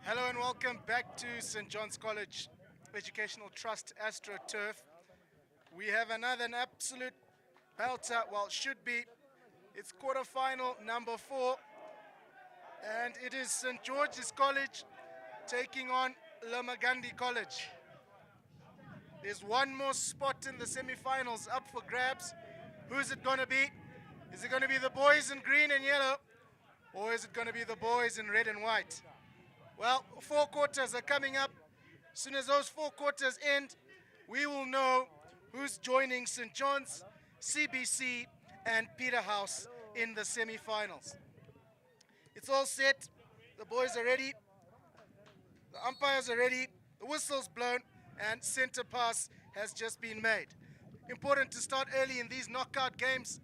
Hello and welcome back to St. John's College Educational Trust AstroTurf. We have an absolute belter, well, should be. It's quarterfinal number 4, and it is St. George's College taking on Lomagundi College. There's one more spot in the semi-finals up for grabs. Who's it going to be? Is it going to be the boys in green and yellow, or is it going to be the boys in red and white? Well, 4 quarters are coming up. As soon as those 4 quarters end, we will know who's joining St. John's, CBC, and Peterhouse in the semi-finals. It's all set. The boys are ready. The umpires are ready. The whistle's blown, and center pass has just been made. Important to start early in these knockout games.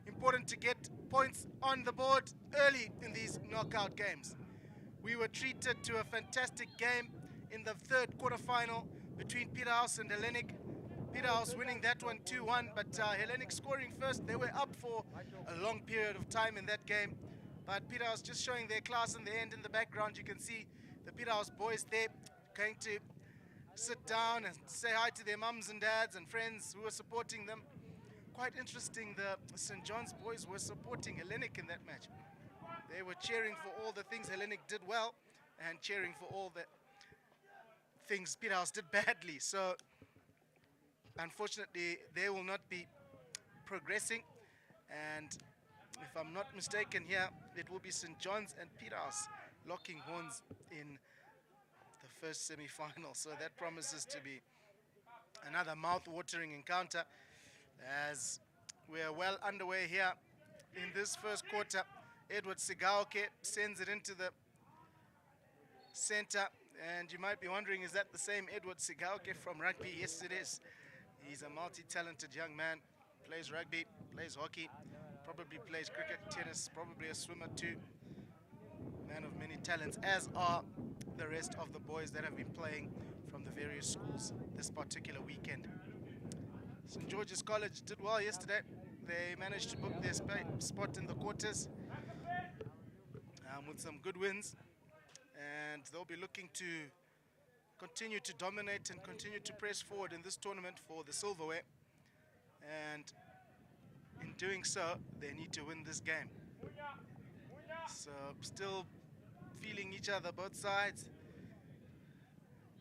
Important to get points on the board early in these knockout games. We were treated to a fantastic game in the third quarterfinal between Peterhouse and Hellenic. Peterhouse winning that one 2-1, but Hellenic scoring first. They were up for a long period of time in that game, but Peterhouse just showing their class in the end. In the background, you can see the Peterhouse boys there going to sit down and say hi to their mums and dads and friends who were supporting them. Quite interesting, the St. John's boys were supporting Hellenic in that match. They were cheering for all the things Hellenic did well and cheering for all the things Peterhouse did badly. So, unfortunately, they will not be progressing. And if I'm not mistaken here, it will be St. John's and Peterhouse locking horns in the first semi-final. So that promises to be another mouth-watering encounter as we are well underway here in this first quarter. Edward Sigaoke sends it into the center, and you might be wondering, is that the same Edward Sigaoke from rugby? Yes, it is. He's a multi-talented young man, plays rugby, plays hockey, probably plays cricket, tennis, probably a swimmer too. Man of many talents, as are the rest of the boys that have been playing from the various schools this particular weekend. St. George's College did well yesterday. They managed to book their spot in the quarters with some good wins, and they'll be looking to continue to dominate and continue to press forward in this tournament for the silverware, and in doing so they need to win this game. So still feeling each other both sides.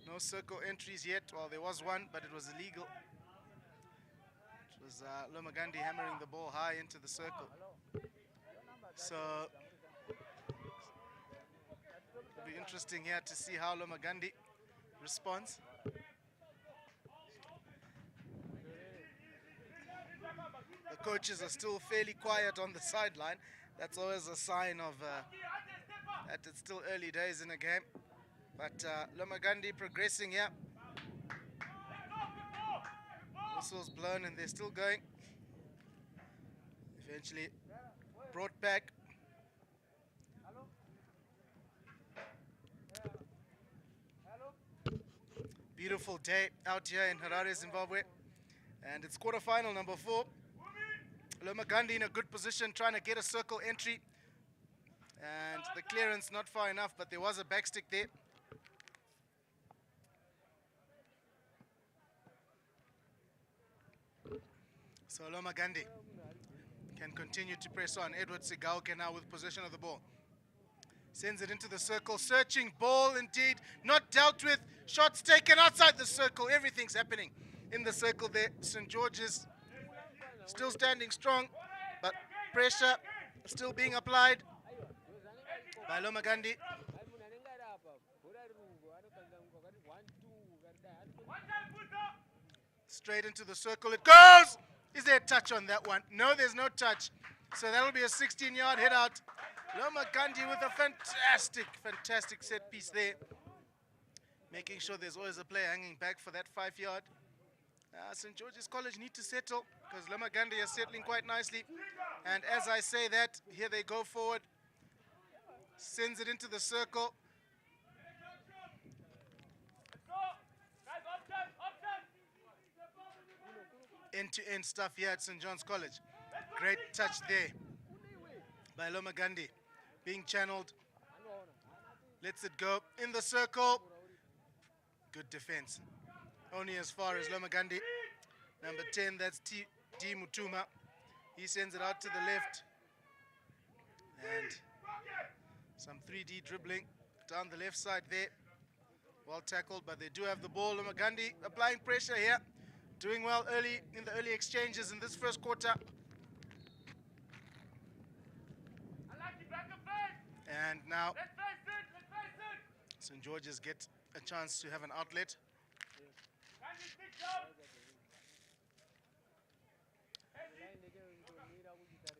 No circle entries yet. Well, there was one, but it was illegal. It was Lomagundi hammering the ball high into the circle. So it'll be interesting here to see how Lomagundi responds. The coaches are still fairly quiet on the sideline. That's always a sign of that it's still early days in a game. But Lomagundi progressing here. Whistle's blown and they're still going. Eventually brought back. Beautiful day out here in Harare, Zimbabwe. And it's quarterfinal number 4. Lomagundi in a good position trying to get a circle entry. And the clearance not far enough, but there was a backstick there. So Lomagundi can continue to press on. Edward Sigaoke now with possession of the ball. Sends it into the circle, searching ball indeed, not dealt with. Shots taken outside the circle. Everything's happening in the circle there. St. George's still standing strong, but pressure still being applied by Lomagundi. Straight into the circle it goes! Is there a touch on that one? No, there's no touch. So that'll be a 16-yard hit out. Lomagundi with a fantastic set piece there. Making sure there's always a player hanging back for that 5-yard. St. George's College need to settle because Lomagundi is settling quite nicely. And as I say that, here they go forward. Sends it into the circle. End-to-end stuff here at St. John's College. Great touch there by Lomagundi, being channeled Lets it go in the circle. Good defense. Only as far as Lomagundi. Number 10, that's D Mutuma. He sends it out to the left. And some 3D dribbling down the left side there. Well tackled, but they do have the ball. Lomagundi applying pressure here. Doing well early in the early exchanges in this first quarter. And now St. George's get a chance to have an outlet.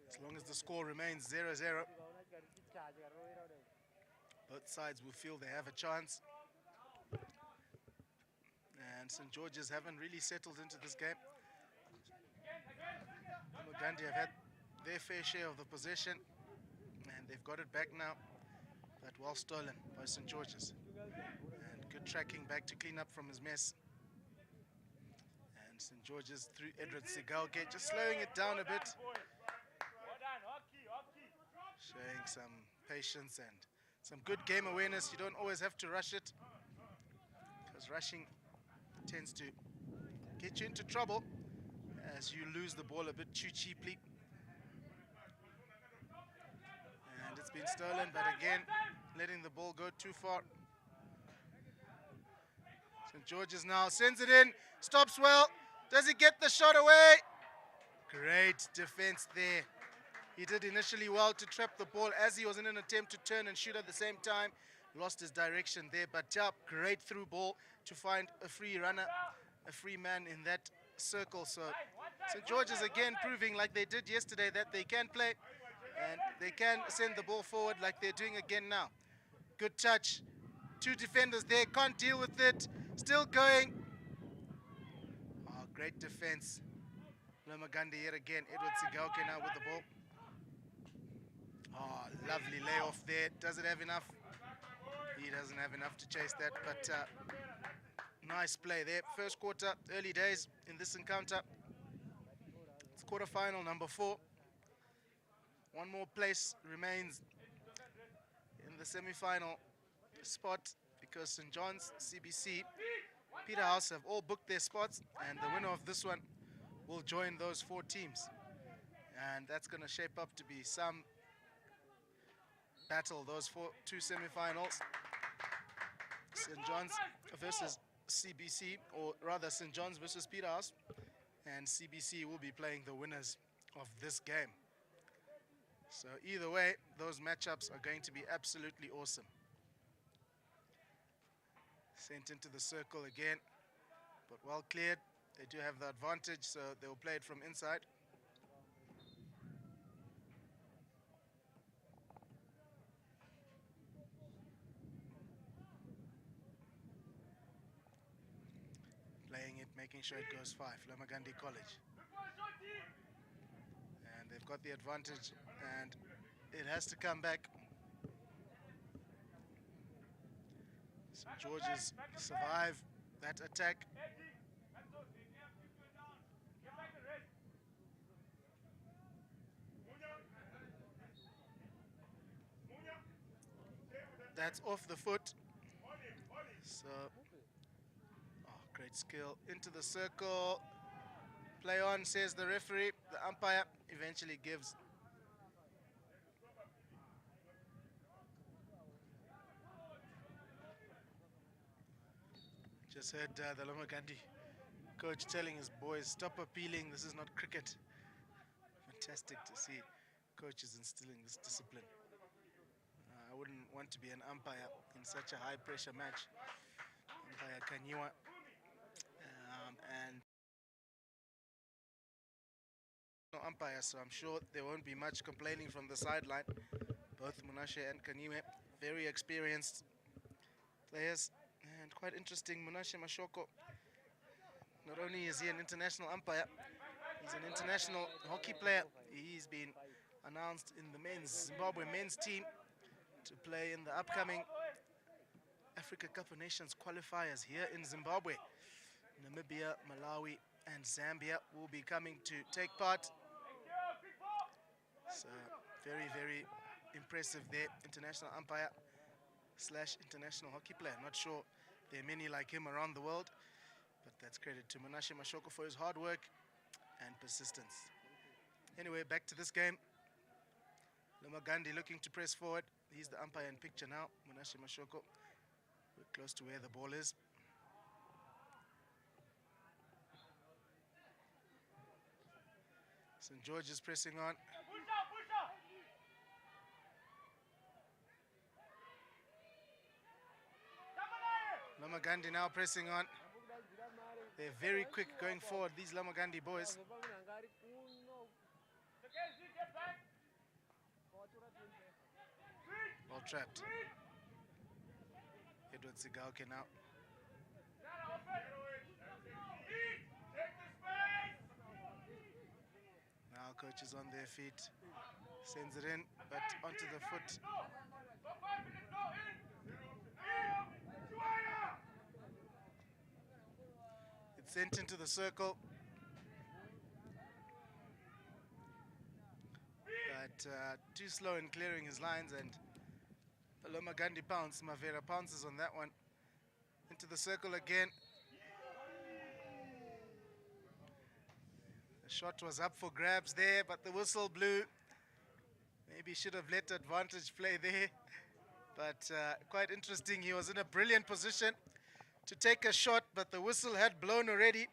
As long as the score remains 0-0, both sides will feel they have a chance. And St. George's haven't really settled into this game. Lomagundi have had their fair share of the possession, and they've got it back now, but well stolen by St. George's. And good tracking back to clean up from his mess. And St. George's through Edward Sigalke, just slowing it down a bit. Showing some patience and some good game awareness. You don't always have to rush it, because rushing tends to get you into trouble as you lose the ball a bit too cheaply. And it's been stolen, but again, letting the ball go too far. St. George's now sends it in, stops well. Does he get the shot away? Great defense there. He did initially well to trap the ball as he was in an attempt to turn and shoot at the same time. Lost his direction there, but great through ball to find a free runner, a free man in that circle. So St. George's again proving, like they did yesterday, that they can play and they can send the ball forward like they're doing again now. Good touch. Two defenders there, can't deal with it. Still going. Oh, great defense. Lomagundi yet again. Edward Sigalke now with the ball. Oh, lovely layoff there. Does it have enough? He doesn't have enough to chase that, but nice play there. First quarter, early days in this encounter. It's quarterfinal number 4. One more place remains in the semi-final spot, because St. John's, CBC, Peterhouse have all booked their spots, and the winner of this one will join those 4 teams. And that's going to shape up to be some battle, those 2 semi-finals. St. John's versus CBC, or rather St. John's versus Peterhouse, and CBC will be playing the winners of this game. So either way, those matchups are going to be absolutely awesome. Sent into the circle again, but well cleared. They do have the advantage, so they will play it from inside. Playing it, making sure it goes 5. Lomagundi College. And they've got the advantage, and it has to come back. St. George's survive that attack. That's off the foot. So, great skill into the circle. Play on, says the referee. The umpire eventually gives. Just heard the Lomagundi coach telling his boys, stop appealing, this is not cricket. Fantastic to see coaches instilling this discipline. I wouldn't want to be an umpire in such a high-pressure match. Umpire Kanyiwa. And no umpire, so I'm sure there won't be much complaining from the sideline. Both Munashe and Kanyiwe, very experienced players. And quite interesting, Munashe Mashoko, not only is he an international umpire, he's an international hockey player. He's been announced in the Zimbabwe men's team to play in the upcoming Africa Cup of Nations qualifiers here in Zimbabwe. Namibia, Malawi, and Zambia will be coming to take part. So very, very impressive there, international umpire. slash international hockey player. Not sure there are many like him around the world, but that's credit to Menashe Mashoko for his hard work and persistence. Anyway, back to this game. Lomagundi looking to press forward. He's the umpire in picture now. Menashe Mashoko. We're close to where the ball is. St. George is pressing on. Lomagundi now pressing on. They're very quick going forward, these Lomagundi boys. Ball trapped. Edward Sigauke now. Now coach is on their feet. Sends it in, but onto the foot. It's sent into the circle. But too slow in clearing his lines, and Lomagundi pounce. Mavera pounces on that one. Into the circle again. The shot was up for grabs there, but the whistle blew. Maybe should have let advantage play there. But quite interesting. He was in a brilliant position to take a shot, but the whistle had blown already.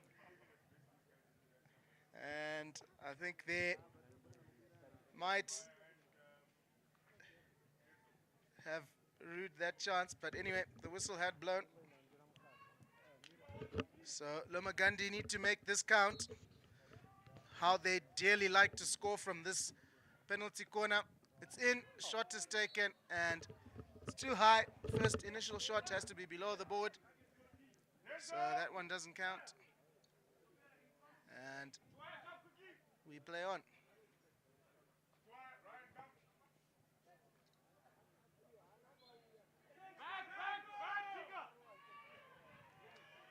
And I think they might have rued that chance, but anyway, the whistle had blown. So Lomagundi need to make this count. How they dearly like to score from this penalty corner. It's in, shot is taken, and it's too high. First initial shot has to be below the board. So that one doesn't count. And we play on.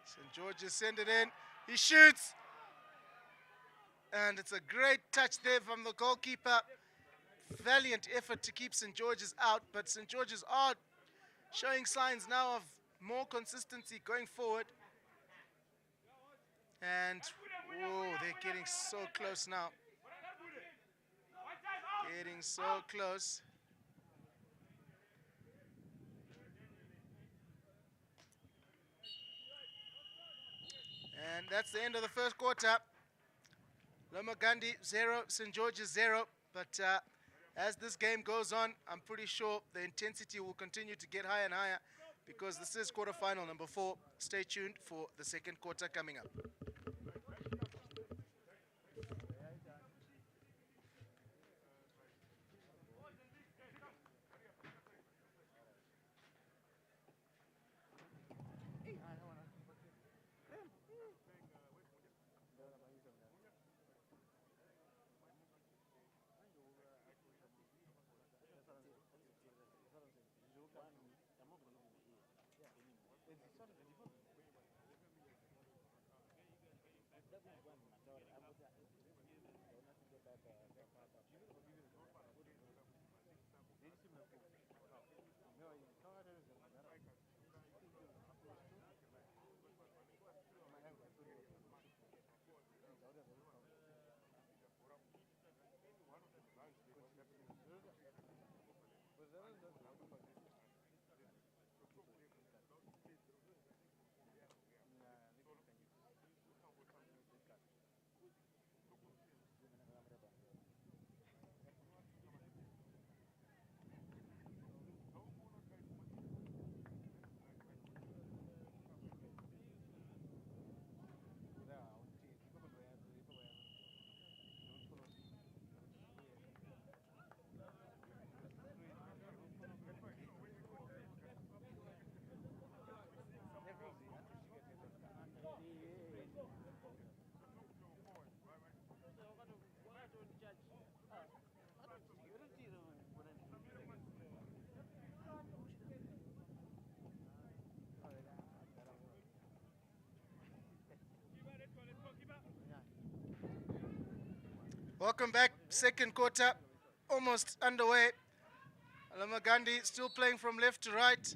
St. George's send it in. He shoots. And it's a great touch there from the goalkeeper. Valiant effort to keep St. George's out, but St. George's are showing signs now of more consistency going forward. And, whoa, they're getting so close now. Getting so close. And that's the end of the first quarter. Lomagundi 0, St. George's 0. But as this game goes on, I'm pretty sure the intensity will continue to get higher and higher, because this is quarterfinal number 4. Stay tuned for the second quarter coming up. Welcome back. Second quarter almost underway. Lomagundi still playing from left to right.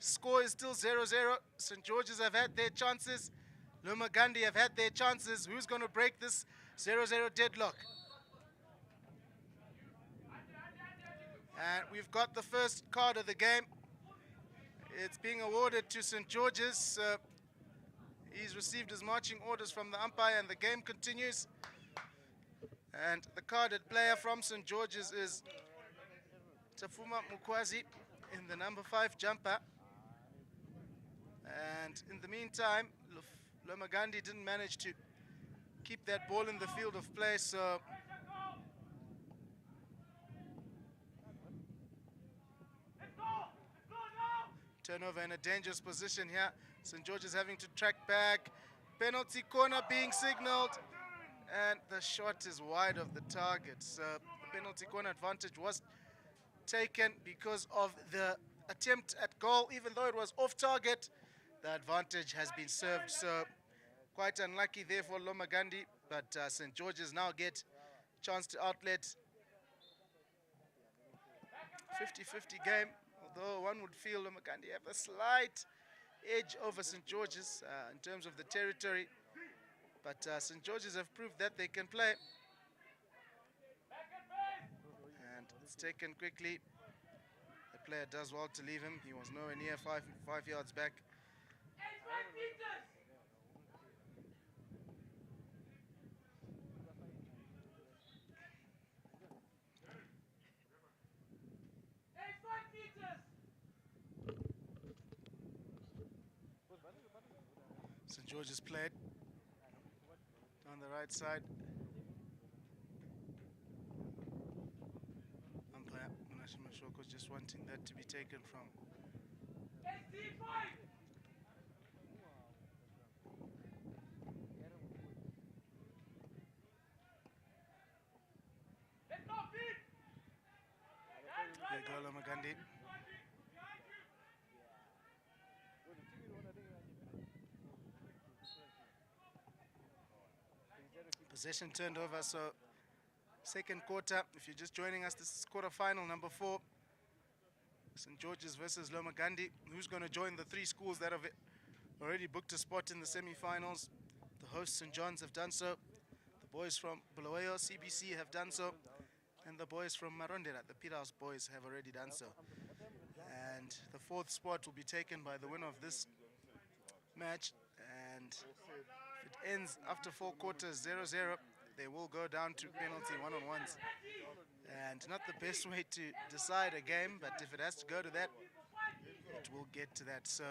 Score is still 0-0. St. George's have had their chances. Lomagundi have had their chances. Who's going to break this 0-0 deadlock? And we've got the first card of the game. It's being awarded to St. George's. He's received his marching orders from the umpire and the game continues. And the carded player from St. George's is Tafuma Mukwazi in the number 5 jumper. And in the meantime, Lomagundi didn't manage to keep that ball in the field of play, so turnover in a dangerous position here. St. George's having to track back. Penalty corner being signaled. And the shot is wide of the target. So the penalty corner advantage was taken because of the attempt at goal. Even though it was off target, the advantage has been served. So quite unlucky there for Lomagundi. But St. George's now get chance to outlet. 50-50 game. Although one would feel Lomagundi have a slight edge over St. George's in terms of the territory. But St. George's have proved that they can play. And it's taken quickly. The player does well to leave him. He was nowhere near five yards back. St. George's played on the right side. Umpire Munashima Shoko just wanting that to be taken from. There go Lomagundi. Possession turned over, so second quarter, if you're just joining us, this is quarterfinal number 4. St. George's versus Lomagundi. Who's going to join the 3 schools that have already booked a spot in the semi-finals? The hosts, St. John's, have done so. The boys from Bulawayo, CBC, have done so. And the boys from Marondera, the Peterhouse boys, have already done so. And the 4th spot will be taken by the winner of this match. And it ends after 4 quarters 0-0. They will go down to penalty one-on-ones. And not the best way to decide a game, but if it has to go to that, it will get to that. So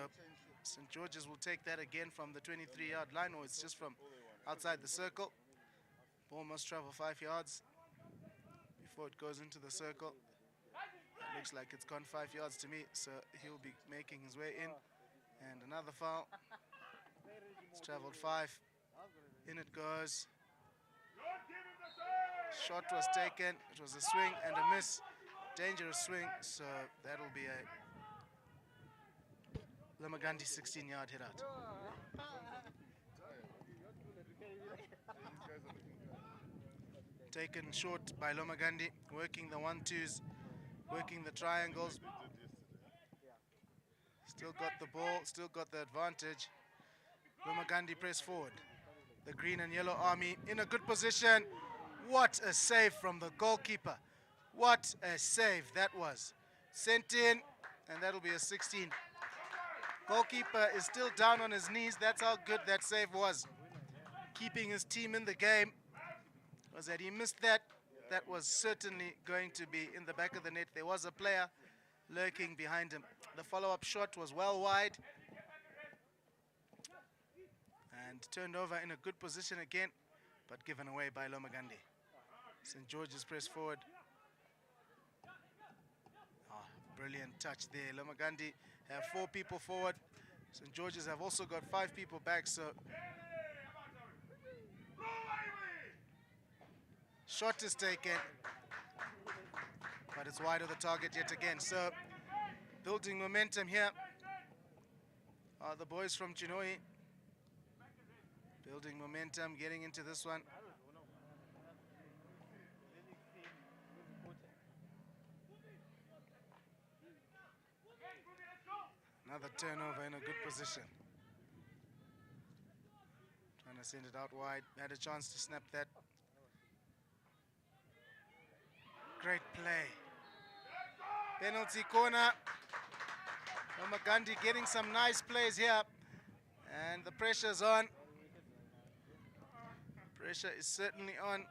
St. George's will take that again from the 23-yard line, or it's just from outside the circle. Ball must travel 5 yards before it goes into the circle. It looks like it's gone 5 yards to me, so he'll be making his way in. And another foul. It's traveled 5. In it goes. Shot was taken. It was a swing and a miss. Dangerous swing. So that'll be a Lomagundi 16-yard hit out. Taken short by Lomagundi, working the 1-2s, working the triangles. Still got the ball, still got the advantage. Lomagundi press forward. The green and yellow army in a good position. What a save from the goalkeeper. What a save that was. Sent in, and that'll be a 16. Goalkeeper is still down on his knees. That's how good that save was. Keeping his team in the game. Was that he missed that. That was certainly going to be in the back of the net. There was a player lurking behind him. The follow-up shot was well wide. And turned over in a good position again, but given away by Lomagundi. St. George's press forward. Oh, brilliant touch there. Lomagundi have 4 people forward. St. George's have also got 5 people back, so shot is taken, but it's wide of the target yet again. So building momentum here are the boys from Chinoi. Building momentum, getting into this one. Another turnover in a good position. Trying to send it out wide. Had a chance to snap that. Great play. Penalty corner. Lomagundi getting some nice plays here. And the pressure's on. Pressure is certainly on.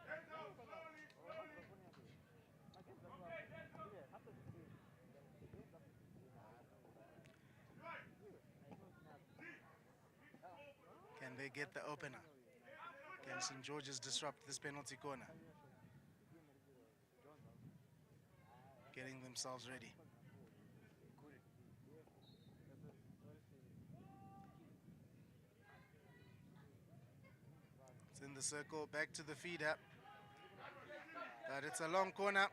Can they get the opener? Can St. George's disrupt this penalty corner? Getting themselves ready. It's in the circle, back to the feeder. But it's a long corner.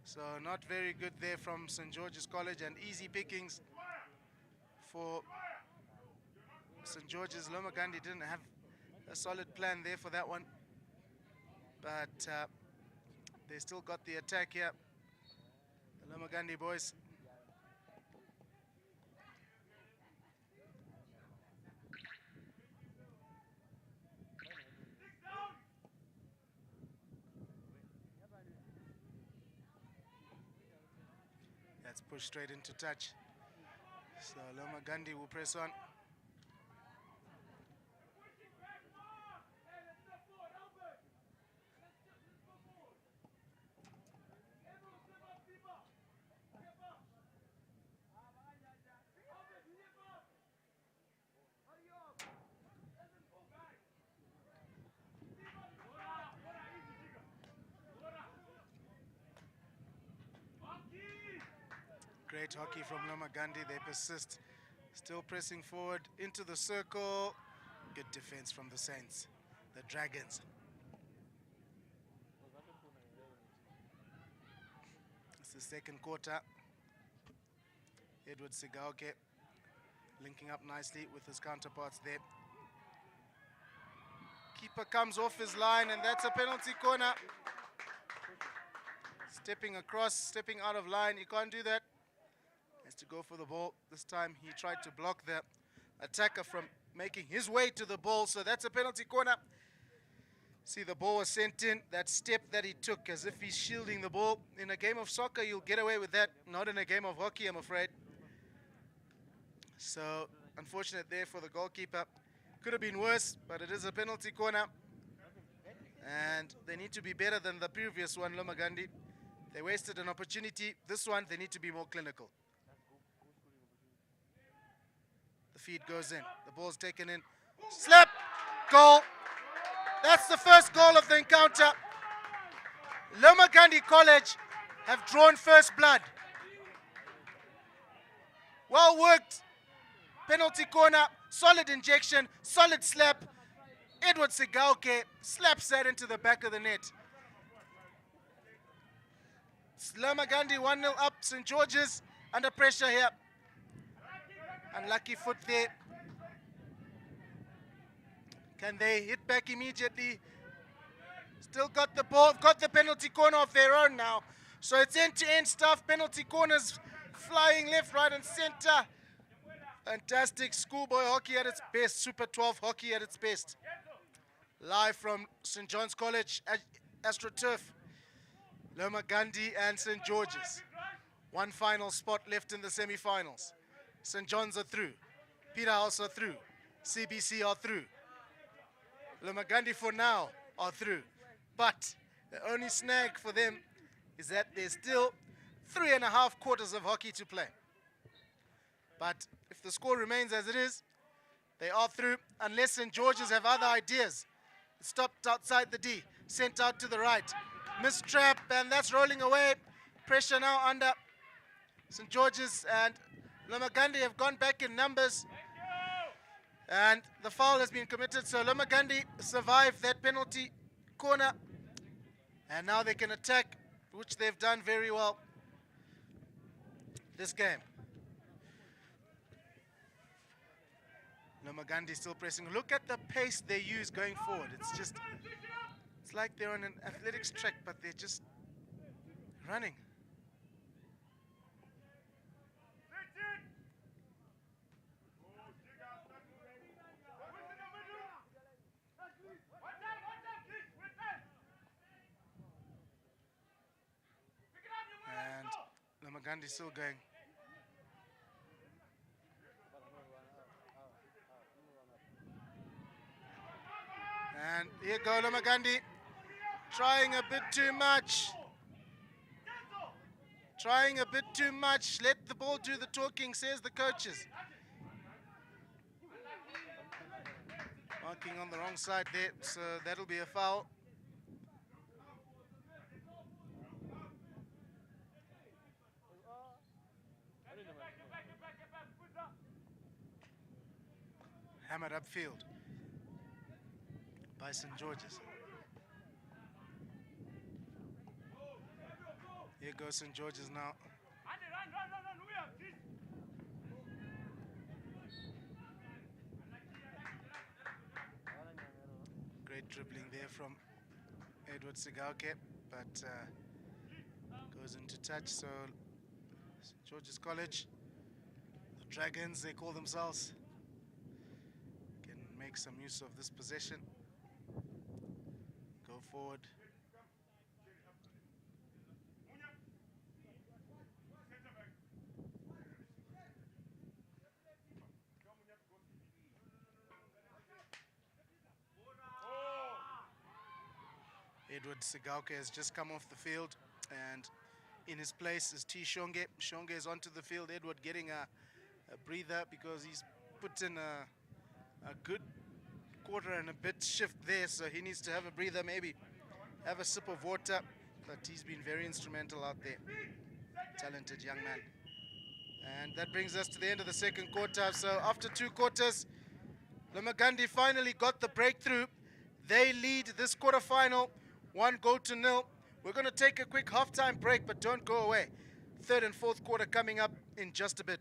So not very good there from St. George's College, and easy pickings for St. George's. Lomagundi didn't have a solid plan there for that one. But they still got the attack here. The Lomagundi boys. That's pushed straight into touch. So Lomagundi will press on. Great hockey from Lomagundi. They persist. Still pressing forward into the circle. Good defense from the Saints, the Dragons. It's the second quarter. Edward Sigauke linking up nicely with his counterparts there. Keeper comes off his line, and that's a penalty corner. Stepping across, stepping out of line. He can't do that. Has to go for the ball. This time he tried to block the attacker from making his way to the ball. So that's a penalty corner. See, the ball was sent in. That step that he took as if he's shielding the ball. In a game of soccer, you'll get away with that. Not in a game of hockey, I'm afraid. So unfortunate there for the goalkeeper. Could have been worse, but it is a penalty corner. And they need to be better than the previous one, Lomagundi. They wasted an opportunity. This one, they need to be more clinical. The feed goes in. The ball's taken in. Slap! Goal! That's the first goal of the encounter. Lomagundi College have drawn first blood. Well worked. Penalty corner. Solid injection. Solid slap. Edward Sigauke slaps that into the back of the net. Lomagundi 1-0 up. St. George's under pressure here. Unlucky foot there. Can they hit back immediately? Still got the ball, got the penalty corner of their own now. So it's end-to-end stuff. Penalty corners flying left, right, and center. Fantastic schoolboy hockey at its best. Super 12 hockey at its best. Live from St. John's College, AstroTurf. Lomagundi and St. George's. One final spot left in the semi-finals. St. John's are through. Peterhouse are through. CBC are through. Lomagundi for now are through. But the only snag for them is that there's still 3.5 quarters of hockey to play. But if the score remains as it is, they are through, unless St. George's have other ideas. It's stopped outside the D, sent out to the right. Missed trap, and that's rolling away. Pressure now under St. George's, and Lomagundi have gone back in numbers. And the foul has been committed, so Lomagundi survived that penalty corner. And now they can attack, which they've done very well this game. Lomagundi still pressing. Look at the pace they use going forward. It's like they're on an athletics track, but they're just running. Lomagundi still going. And here go Lomagundi, trying a bit too much. Trying a bit too much. Let the ball do the talking, says the coaches. Marking on the wrong side there, so that'll be a foul. Hammered upfield by St. George's. Here goes St. George's now. Great dribbling there from Edward Sigauke, but goes into touch. So St. George's College, the Dragons, they call themselves, can make some use of this possession. Go forward. Edward Sigauke has just come off the field, and in his place is T. Shonge. Shonge is onto the field. Edward getting a breather because he's put in a good quarter and a bit shift there, so he needs to have a breather, maybe have a sip of water, but he's been very instrumental out there. Talented young man. And that brings us to the end of the second quarter. So after 2 quarters, Lomagundi finally got the breakthrough. They lead this quarterfinal 1-0. We're going to take a quick halftime break, but don't go away. Third and fourth quarter coming up in just a bit.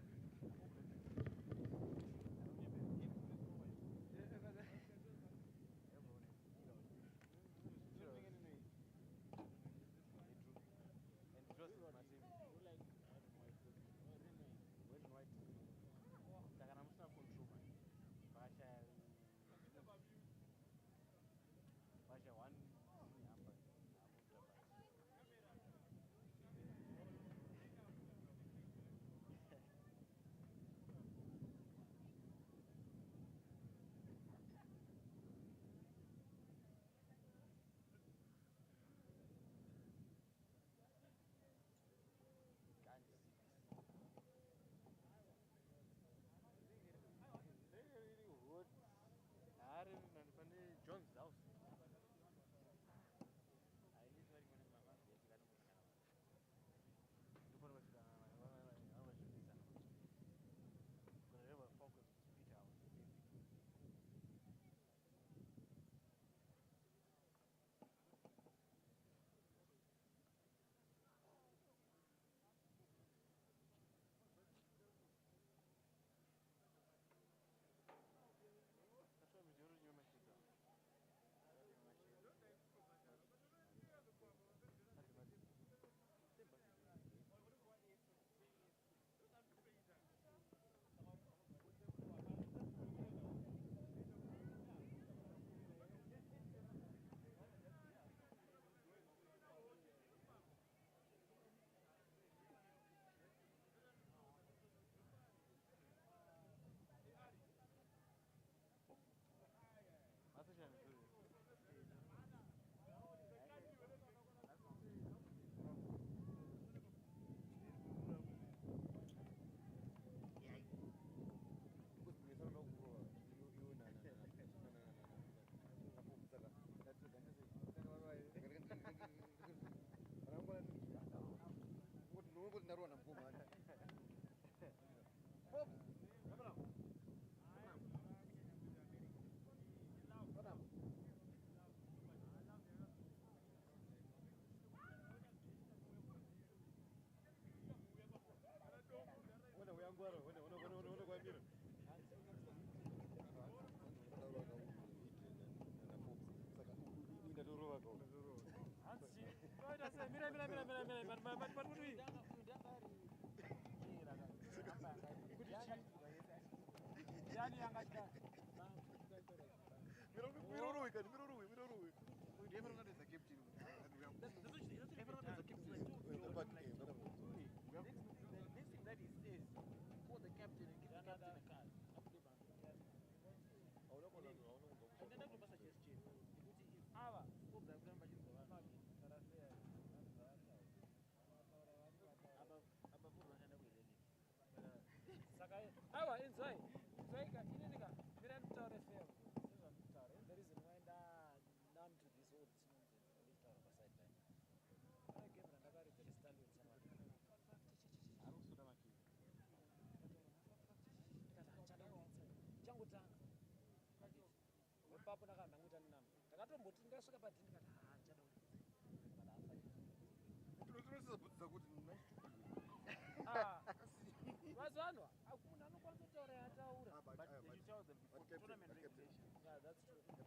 Yeah, that's true. Because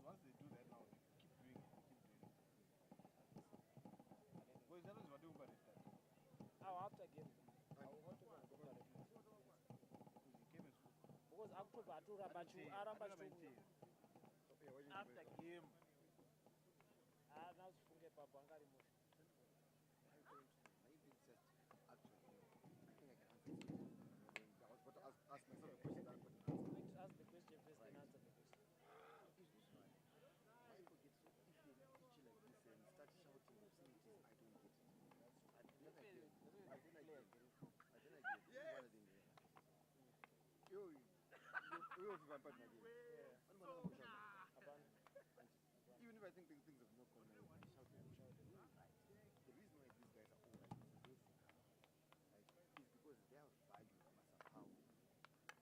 once they do that now, keep doing it, keep doing it. Because that is what you got it. After game, I will not even go for it. Because he came and spoke. Because October, Aramba After game. now Funge Babangari Mush. Maybe it's just actually, I think I can answer this question. I was about to ask myself a question that I couldn't answer. Ask the question first and answer the question. Is this why Michael gets so itchy like this and starts shouting obscenities? I don't get it. I don't again. I don't again. I don't again. Yes. Yo, if I'm part again. Even if I think things have not gone well, I shout them. The reason why these guys are all like this and this, right, is because their value somehow,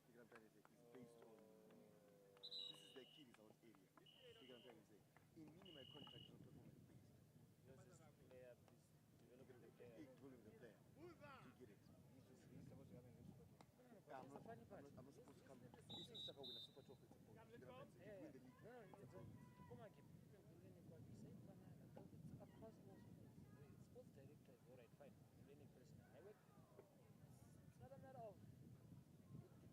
you know what I'm trying to say, is based on this is the key result area. You know what I'm trying to say. In me, my contract is not performance based. Yours is player, please developing the player. Developing the player. Do you get it? He's supposed to have a new super top. I'm not supposed to come. It's not about when a super top is a point. You know what I'm trying to say. You win the league. No, it's a Kuma game. It's across all sports. The sports director is alright, fine. Learning person. I work. It's not a matter of the way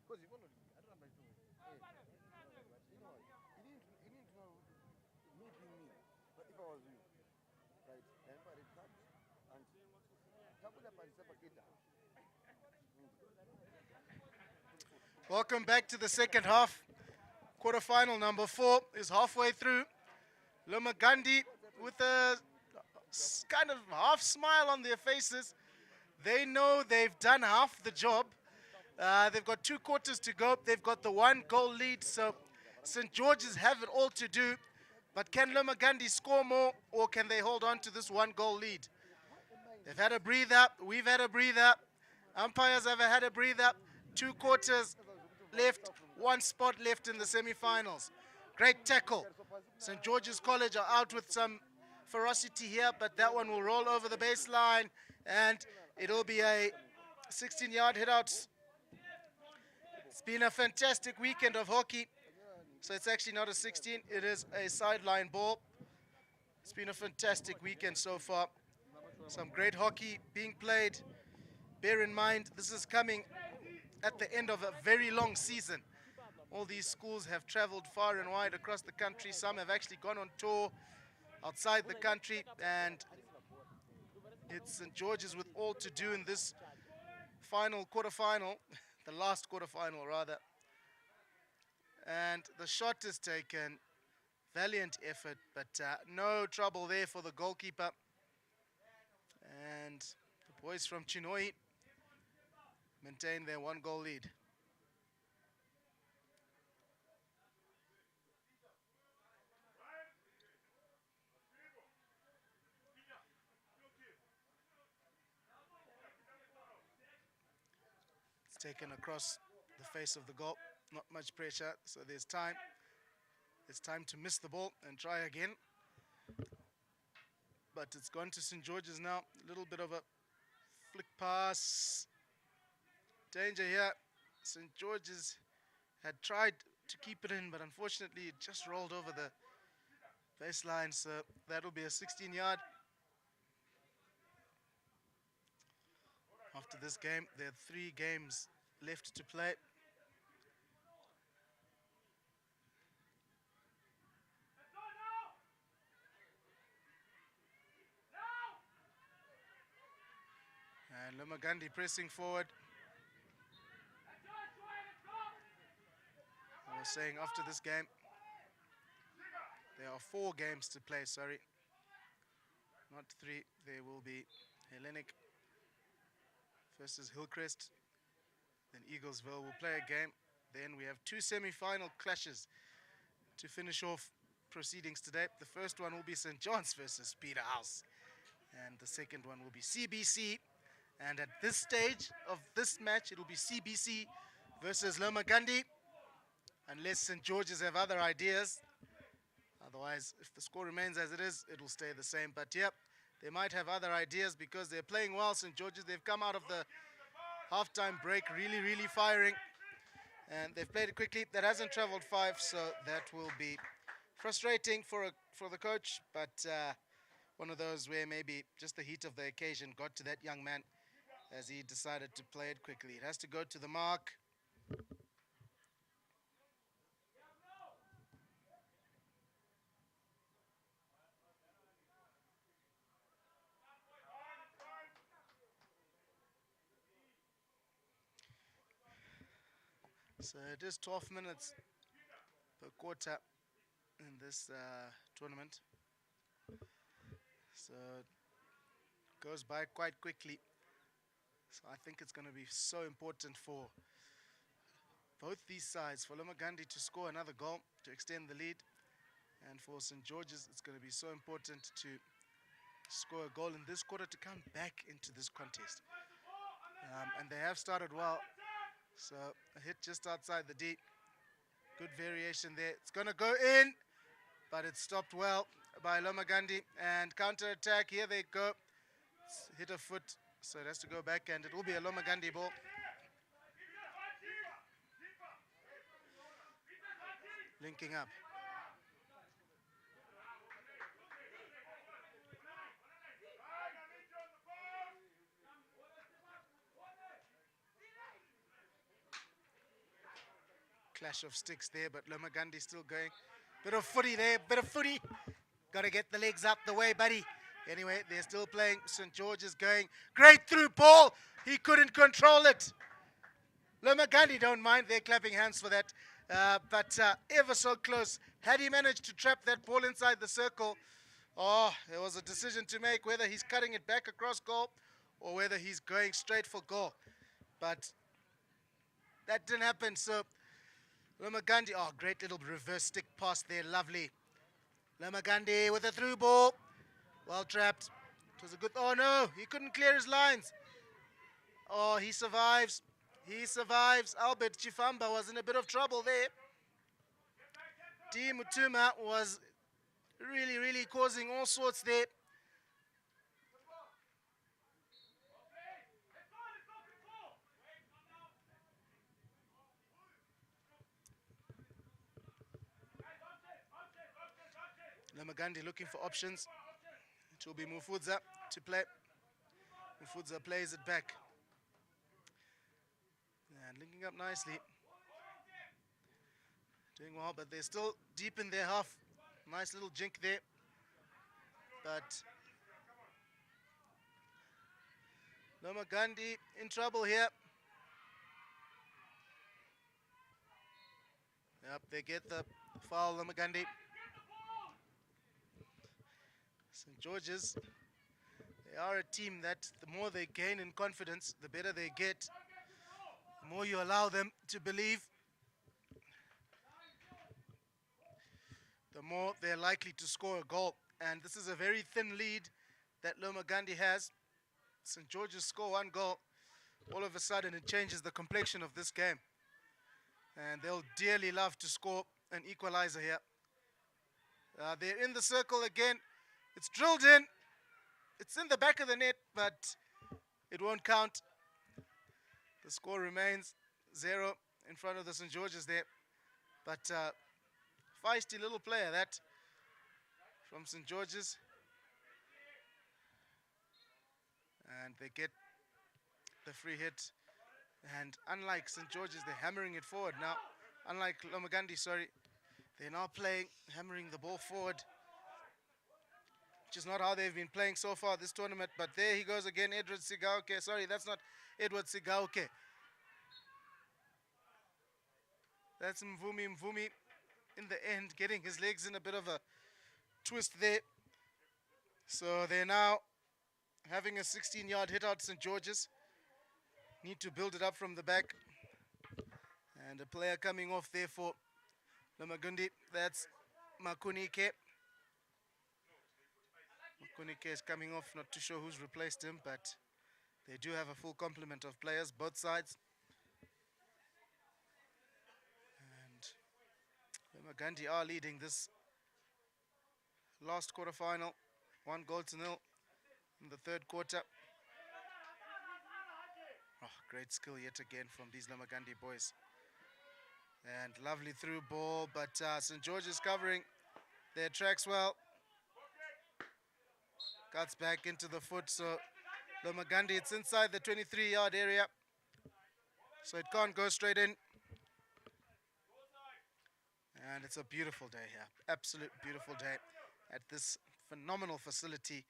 Because you want to, I don't know about you. You know what? You need to know me being me. But if I was you, right, and if I did come and Tabula Pansapakita. Welcome back to the second half. Quarterfinal number 4 is halfway through. Lomagundi with a kind of half smile on their faces. They know they've done half the job. They've got 2 quarters to go. They've got the 1 goal lead, so St. George's have it all to do. But can Lomagundi score more, or can they hold on to this 1 goal lead? They've had a breather. We've had a breather. Umpires have had a breather. 2 quarters left, 1 spot left in the semi-finals. Great tackle. St. George's College are out with some ferocity here, but that one will roll over the baseline, and it'll be a 16-yard hit-out. It's been a fantastic weekend of hockey. So it's actually not a 16, it is a sideline ball. It's been a fantastic weekend so far. Some great hockey being played. Bear in mind, this is coming at the end of a very long season. All these schools have traveled far and wide across the country. Some have actually gone on tour outside the country, and it's St. George's with all to do in this quarterfinal, the last quarterfinal rather. And the shot is taken. Valiant effort, but no trouble there for the goalkeeper. And the boys from Chinoi maintain their 1 goal lead. It's taken across the face of the goal. Not much pressure, so there's time. It's time to miss the ball and try again. But it's gone to St. George's now. A little bit of a flick pass. Danger here. St. George's had tried to keep it in, but unfortunately it just rolled over the baseline, so that'll be a 16-yard. After this game, there are 3 games left to play. And Lomagundi pressing forward. I was saying after this game, there are 4 games to play, sorry. Not 3. There will be Hellenic versus Hillcrest. Then Eaglesville will play a game. Then we have 2 semi-final clashes to finish off proceedings today. The first one will be St. John's versus Peterhouse, and the second one will be CBC. And at this stage of this match, it will be CBC versus Lomagundi, unless St. George's have other ideas. Otherwise, if the score remains as it is, it will stay the same. But yep, they might have other ideas because they're playing well. St. George's, they've come out of the halftime break really firing, and they've played it quickly. That hasn't traveled 5, so that will be frustrating for the coach, but one of those where maybe just the heat of the occasion got to that young man as he decided to play it quickly. It has to go to the mark. So it is 12 minutes per quarter in this tournament. So it goes by quite quickly. So I think it's going to be so important for both these sides, for Lomagundi to score another goal to extend the lead, and for St. George's it's going to be so important to score a goal in this quarter to come back into this contest. And they have started well. So a hit just outside the D. Good variation there. It's going to go in, but it's stopped well by Lomagundi. And counter-attack, here they go. It's hit a foot, so it has to go back, and it will be a Lomagundi ball. Linking up. Clash of sticks there, but Lomagundi still going. Bit of footy there, bit of footy. Got to get the legs up the way, buddy. Anyway, they're still playing. St. George's going. Great through ball. He couldn't control it. Lomagundi don't mind. They're clapping hands for that. But ever so close. Had he managed to trap that ball inside the circle, there was a decision to make whether he's cutting it back across goal or whether he's going straight for goal. But that didn't happen, so Lomagundi, great little reverse stick pass there, lovely. Lomagundi with a through ball. Well trapped. It was a good, no, he couldn't clear his lines. He survives. He survives. Albert Chifamba was in a bit of trouble there. D. Mutuma was really causing all sorts there. Lomagundi looking for options. It will be Mufudza to play. Mufudza plays it back. And linking up nicely. Doing well, but they're still deep in their half. Nice little jink there. But Lomagundi in trouble here. Yep, they get the foul, Lomagundi. St. George's, they are a team that the more they gain in confidence, the better they get. The more you allow them to believe, the more they're likely to score a goal. And this is a very thin lead that Lomagundi has. St. George's score one goal. All of a sudden it changes the complexion of this game. And they'll dearly love to score an equalizer here. They're in the circle again. It's drilled in. It's in the back of the net, but it won't count. The score remains 0 in front of the St. George's there. But feisty little player that from St. George's. And they get the free hit. And unlike St. George's, they're hammering it forward now. Unlike Lomagundi, sorry. They're now playing, hammering the ball forward, which is not how they've been playing so far this tournament. But there he goes again, Edward Sigauke. Sorry, that's not Edward Sigauke. That's Mvumi in the end, getting his legs in a bit of a twist there. So they're now having a 16-yard hit out St. George's. Need to build it up from the back. And a player coming off there for Lomagundi, that's Makunike. Makunike is coming off, not too sure who's replaced him, but they do have a full complement of players, both sides. And Lomagundi are leading this last quarterfinal, 1-0 in the third quarter. Oh, great skill yet again from these Lomagundi boys. And lovely through ball, but St. George is covering their tracks well. Cuts back into the foot, so Lomagundi, it's inside the 23-yard area, so it can't go straight in. And it's a beautiful day here, absolute beautiful day at this phenomenal facility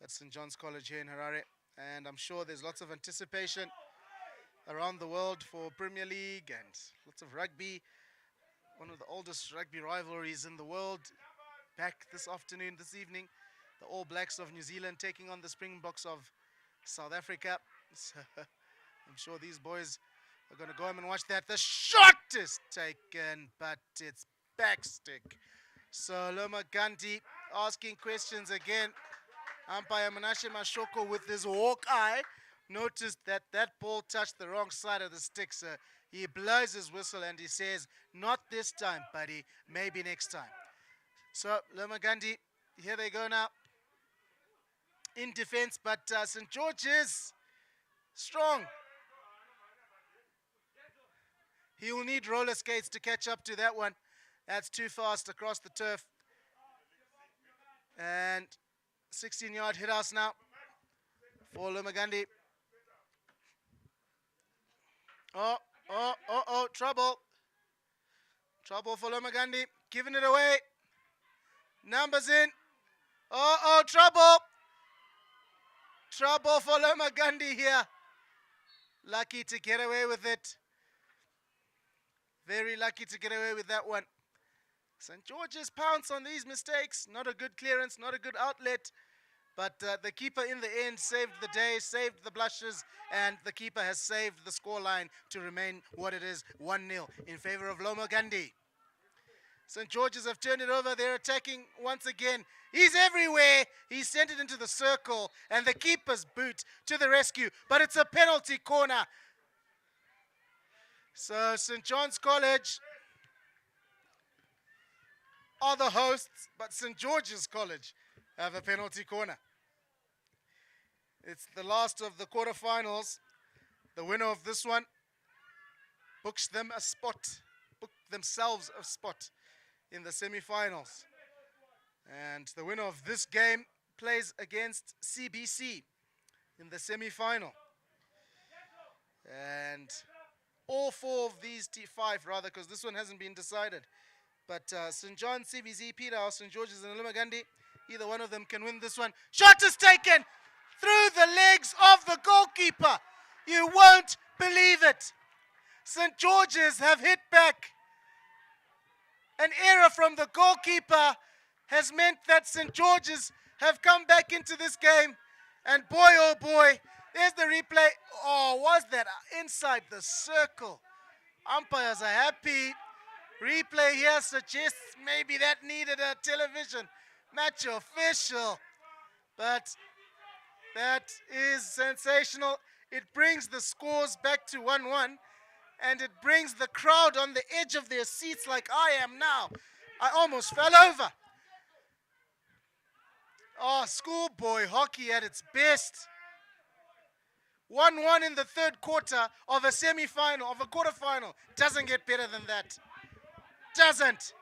at St. John's College here in Harare. And I'm sure there's lots of anticipation around the world for Premier League and lots of rugby. One of the oldest rugby rivalries in the world back this afternoon, this evening. The All Blacks of New Zealand taking on the Springboks of South Africa. So, I'm sure these boys are going to go home and watch that. The shot is taken, but it's backstick. So Lomagundi asking questions again. Umpire Menashe Mashoko with his hawk eye noticed that that ball touched the wrong side of the stick. So he blows his whistle and he says, "Not this time, buddy. Maybe next time." So Lomagundi, here they go now in defense, but St. George is strong. He will need roller skates to catch up to that one. That's too fast across the turf. And 16-yard hit house now for Lomagundi. Oh, trouble. Trouble for Lomagundi. Giving it away. Numbers in. Trouble. Trouble for Lomagundi here. Lucky to get away with it. Very lucky to get away with that one. St. George's pounce on these mistakes. Not a good clearance, not a good outlet. But the keeper in the end saved the day, saved the blushes, and the keeper has saved the scoreline to remain what it is, 1-0 in favor of Lomagundi. St. George's have turned it over. They're attacking once again. He's everywhere. He sent it into the circle, and the keeper's boot to the rescue. But it's a penalty corner. So St. John's College are the hosts, but St. George's College have a penalty corner. It's the last of the quarterfinals. The winner of this one books them a spot, book themselves a spot in the semi-finals. And the winner of this game plays against CBC in the semi-final. And all four of these, five rather, because this one hasn't been decided. But St. John, CBC, Peterhouse, St. George's and Lomagundi, either one of them can win this one. Shot is taken through the legs of the goalkeeper. You won't believe it. St. George's have hit back. An error from the goalkeeper has meant that St. George's have come back into this game. And boy, oh boy, there's the replay. Oh, was that inside the circle? Umpires are happy. Replay here suggests maybe that needed a television match official. But that is sensational. It brings the scores back to 1-1. And it brings the crowd on the edge of their seats like I am now. I almost fell over. Oh, schoolboy hockey at its best. 1-1 in the third quarter of a semi-final, of a quarterfinal. Doesn't get better than that. Doesn't.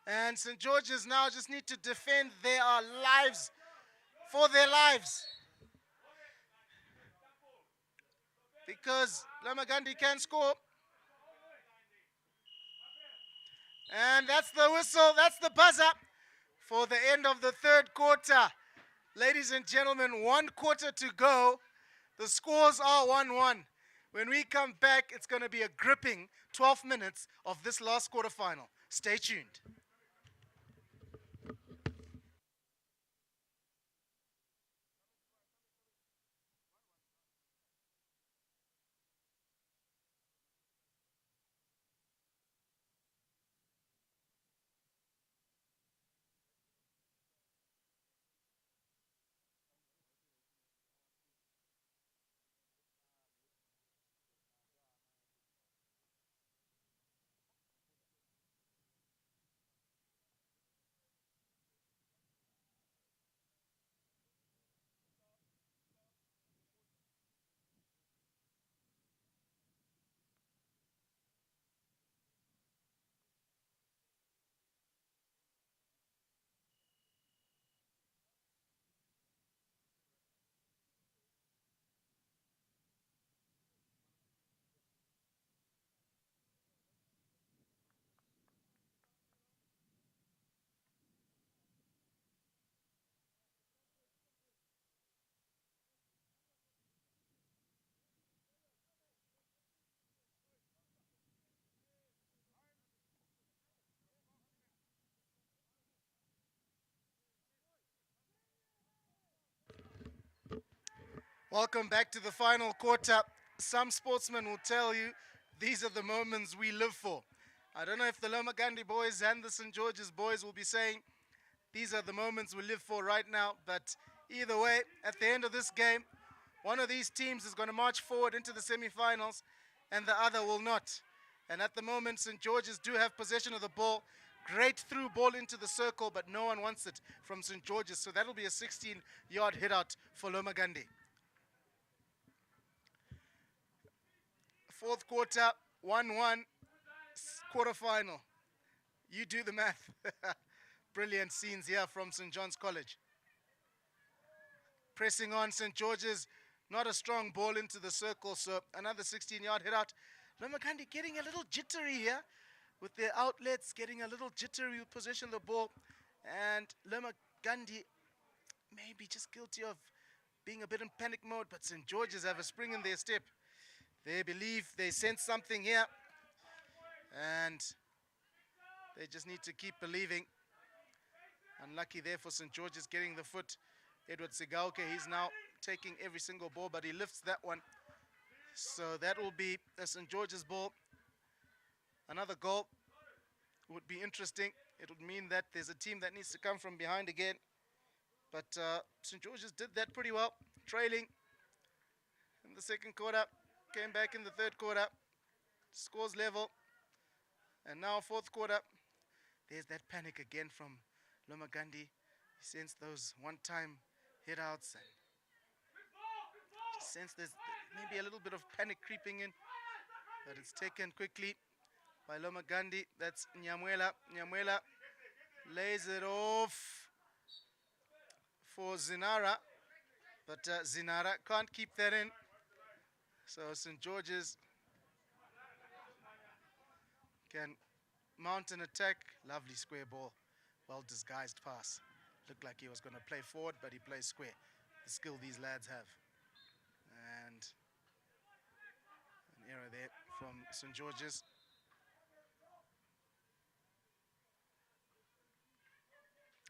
And St. George's now just need to defend their lives for their lives. Because Lomagundi can score. And that's the whistle, that's the buzzer for the end of the third quarter. Ladies and gentlemen, 1 quarter to go. The scores are 1-1. When we come back, it's going to be a gripping 12 minutes of this last quarterfinal. Stay tuned. Welcome back to the final quarter. Some sportsmen will tell you these are the moments we live for. I don't know if the Lomagundi boys and the St. George's boys will be saying these are the moments we live for right now, but either way, at the end of this game, one of these teams is going to march forward into the semi-finals and the other will not. And at the moment, St. George's do have possession of the ball. Great through ball into the circle, but no one wants it from St. George's. So that'll be a 16-yard hit out for Lomagundi. Fourth quarter, 1-1, quarterfinal. You do the math. Brilliant scenes here from St. John's College. Pressing on, St. George's, not a strong ball into the circle, so another 16-yard hit out. Lomagundi getting a little jittery here with their outlets, getting a little jittery with possession of the ball. And Lomagundi maybe just guilty of being a bit in panic mode, but St. George's have a spring in their step. They believe they sense something here, and they just need to keep believing. Unlucky there for St. George's getting the foot. Edward Sigauke, he's now taking every single ball, but he lifts that one. So that will be a St. George's ball. Another goal would be interesting. It would mean that there's a team that needs to come from behind again. But St. George's did that pretty well, trailing in the second quarter. Came back in the third quarter, scores level, and now fourth quarter, there's that panic again from Lomagundi. He sensed those one-time hit-outs, and sensed there's maybe a little bit of panic creeping in, but it's taken quickly by Lomagundi. That's Nyamwela. Nyamwela lays it off for Zinara, but Zinara can't keep that in. So St. George's can mount an attack. Lovely square ball. Well disguised pass. Looked like he was going to play forward, but he plays square. The skill these lads have. And an error there from St. George's.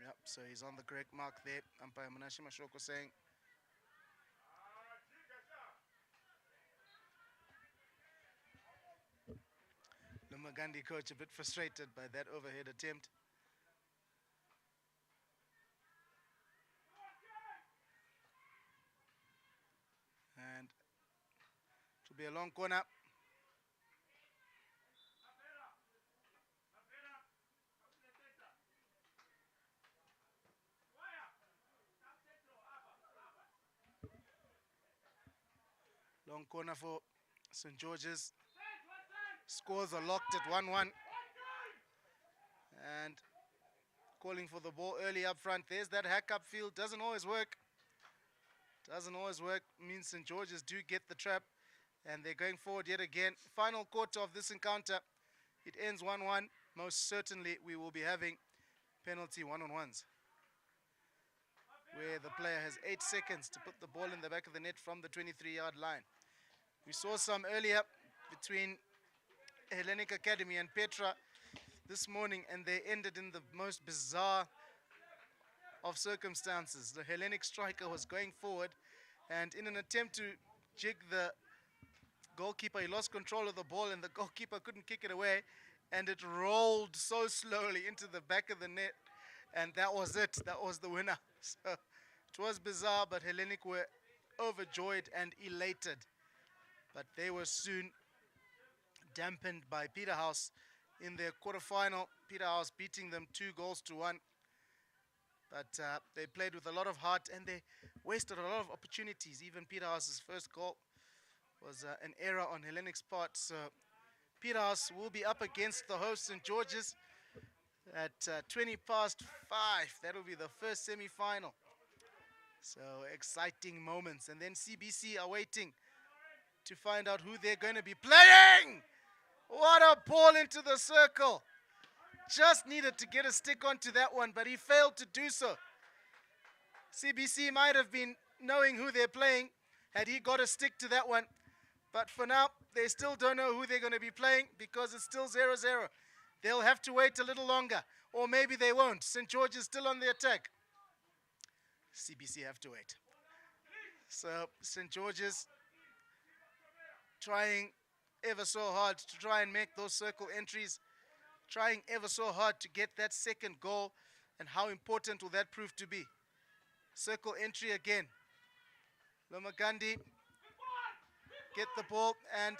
Yep, so he's on the correct mark there. Umpire Manashi Mashoko saying Lomagundi coach a bit frustrated by that overhead attempt. And it will be a long corner. Long corner for St. George's. Scores are locked at 1-1. And calling for the ball early up front. There's that hack upfield. Doesn't always work. Doesn't always work. Means St. George's do get the trap. And they're going forward yet again. Final quarter of this encounter. It ends 1-1. Most certainly we will be having penalty one-on-ones, where the player has 8 seconds to put the ball in the back of the net from the 23-yard line. We saw some earlier between Hellenic Academy and Petra this morning, and they ended in the most bizarre of circumstances. The Hellenic striker was going forward, and in an attempt to jig the goalkeeper, he lost control of the ball, and the goalkeeper couldn't kick it away, and it rolled so slowly into the back of the net, and that was it. That was the winner. So it was bizarre, but Hellenic were overjoyed and elated. But they were soon dampened by Peterhouse in their quarterfinal. Peterhouse beating them 2-1. But they played with a lot of heart, and they wasted a lot of opportunities. Even Peterhouse's first goal was an error on Hellenic's part. So Peterhouse will be up against the host St. George's at 5:20. That'll be the first semi-final. So exciting moments. And then CBC are waiting to find out who they're going to be playing. What a ball into the circle. Just needed to get a stick onto that one, but he failed to do so. CBC might have been knowing who they're playing had he got a stick to that one. But for now, they still don't know who they're going to be playing because it's still 0-0. They'll have to wait a little longer, or maybe they won't. St. George is still on the attack. CBC have to wait. So St. George's trying ever so hard to try and make those circle entries, trying ever so hard to get that second goal, and how important will that prove to be? Circle entry again. Lomagundi get the ball, and